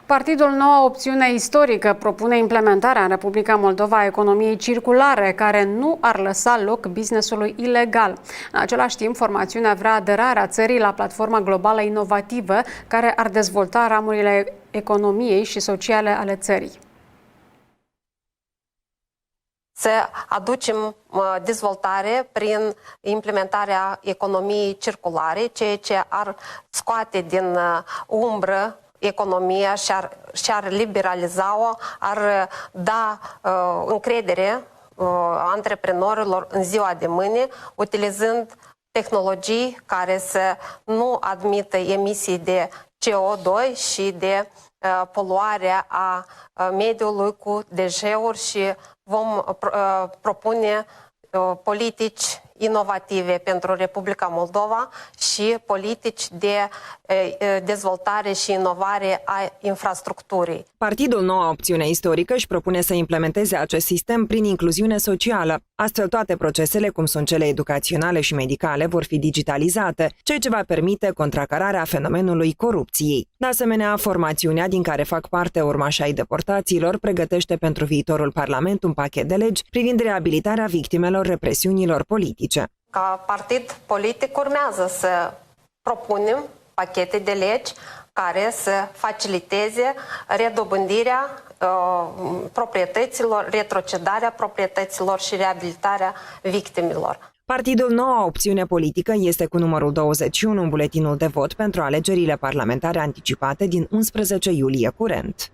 Partidul Noua Opțiune Istorică propune implementarea în Republica Moldova a economiei circulare, care nu ar lăsa loc business-ului ilegal. În același timp, formațiunea vrea aderarea țării la platforma globală inovativă, care ar dezvolta ramurile economiei și sociale ale țării. Să aducem dezvoltare prin implementarea economiei circulare, ceea ce ar scoate din umbră economia și ar liberaliza-o, ar da încredere antreprenorilor în ziua de mâine, utilizând tehnologii care să nu admită emisii de CO2 și de poluarea a mediului cu deșeuri și vom propune politici inovative pentru Republica Moldova și politici de dezvoltare și inovare a infrastructurii. Partidul Noua Opțiune Istorică își propune să implementeze acest sistem prin incluziune socială. Astfel, toate procesele, cum sunt cele educaționale și medicale, vor fi digitalizate, ceea ce va permite contracararea fenomenului corupției. De asemenea, formațiunea din care fac parte urmașii ai deportaților pregătește pentru viitorul Parlament un pachet de legi privind reabilitarea victimelor represiunilor politice. Ca partid politic urmează să propunem pachete de legi care să faciliteze redobândirea proprietăților, retrocedarea proprietăților și reabilitarea victimelor. Partidul Noua Opțiune Politică este cu numărul 21 în buletinul de vot pentru alegerile parlamentare anticipate din 11 iulie curent.